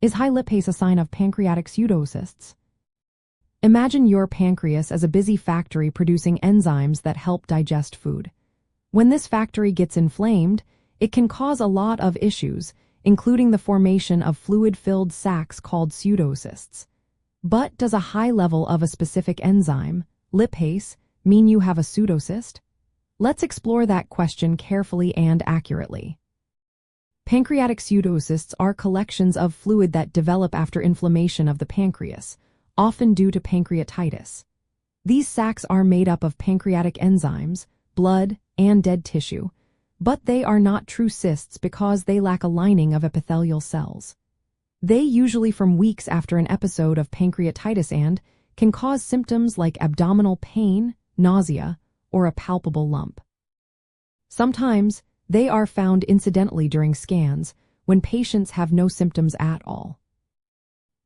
Is high lipase a sign of pancreatic pseudocysts? Imagine your pancreas as a busy factory producing enzymes that help digest food. When this factory gets inflamed, it can cause a lot of issues, including the formation of fluid-filled sacs called pseudocysts. But does a high level of a specific enzyme, lipase, mean you have a pseudocyst? Let's explore that question carefully and accurately. Pancreatic pseudocysts are collections of fluid that develop after inflammation of the pancreas, often due to pancreatitis. These sacs are made up of pancreatic enzymes, blood, and dead tissue, but they are not true cysts because they lack a lining of epithelial cells. They usually form weeks after an episode of pancreatitis and can cause symptoms like abdominal pain, nausea, or a palpable lump. Sometimes, they are found incidentally during scans, when patients have no symptoms at all.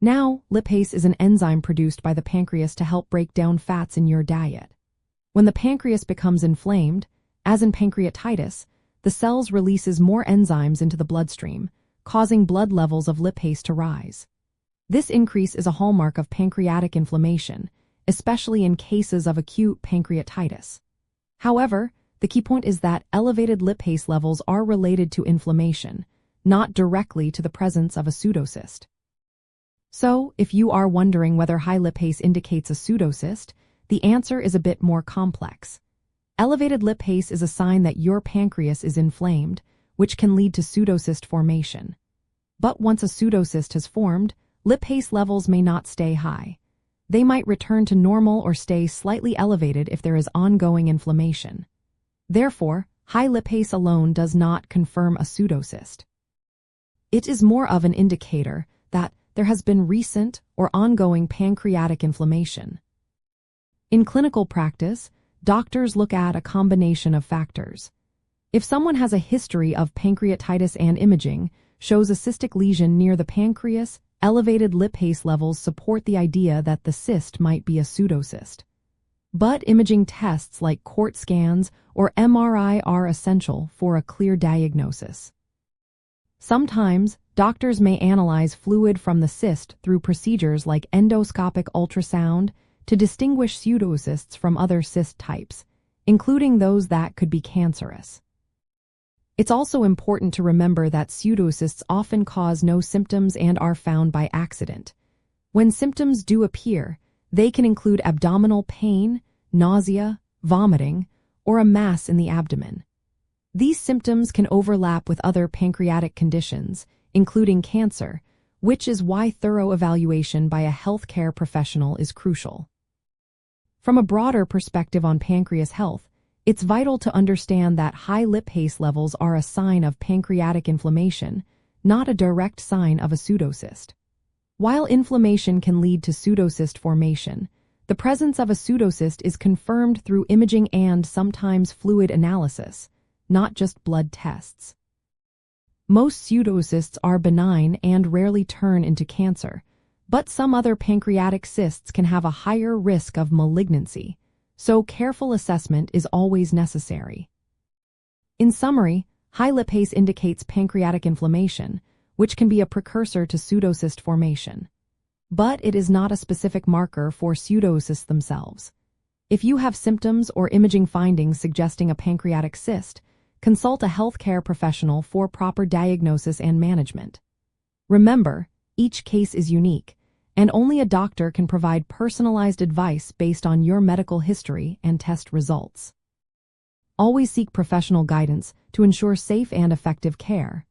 Now, lipase is an enzyme produced by the pancreas to help break down fats in your diet. When the pancreas becomes inflamed, as in pancreatitis, the cells releases more enzymes into the bloodstream, causing blood levels of lipase to rise. This increase is a hallmark of pancreatic inflammation, especially in cases of acute pancreatitis. However, the key point is that elevated lipase levels are related to inflammation, not directly to the presence of a pseudocyst. So, if you are wondering whether high lipase indicates a pseudocyst, the answer is a bit more complex. Elevated lipase is a sign that your pancreas is inflamed, which can lead to pseudocyst formation. But once a pseudocyst has formed, lipase levels may not stay high. They might return to normal or stay slightly elevated if there is ongoing inflammation. Therefore, high lipase alone does not confirm a pseudocyst. It is more of an indicator that there has been recent or ongoing pancreatic inflammation. In clinical practice, doctors look at a combination of factors. If someone has a history of pancreatitis and imaging shows a cystic lesion near the pancreas, elevated lipase levels support the idea that the cyst might be a pseudocyst. But imaging tests like CORT scans or MRI are essential for a clear diagnosis. Sometimes, doctors may analyze fluid from the cyst through procedures like endoscopic ultrasound to distinguish pseudocysts from other cyst types, including those that could be cancerous. It's also important to remember that pseudocysts often cause no symptoms and are found by accident. When symptoms do appear, they can include abdominal pain, nausea, vomiting, or a mass in the abdomen. These symptoms can overlap with other pancreatic conditions, including cancer, which is why thorough evaluation by a healthcare professional is crucial. From a broader perspective on pancreas health, it's vital to understand that high lipase levels are a sign of pancreatic inflammation, not a direct sign of a pseudocyst. While inflammation can lead to pseudocyst formation, the presence of a pseudocyst is confirmed through imaging and sometimes fluid analysis, not just blood tests. Most pseudocysts are benign and rarely turn into cancer, but some other pancreatic cysts can have a higher risk of malignancy, so careful assessment is always necessary. In summary, high lipase indicates pancreatic inflammation, which can be a precursor to pseudocyst formation. But it is not a specific marker for pseudocysts themselves. If you have symptoms or imaging findings suggesting a pancreatic cyst, consult a healthcare professional for proper diagnosis and management. Remember, each case is unique, and only a doctor can provide personalized advice based on your medical history and test results. Always seek professional guidance to ensure safe and effective care.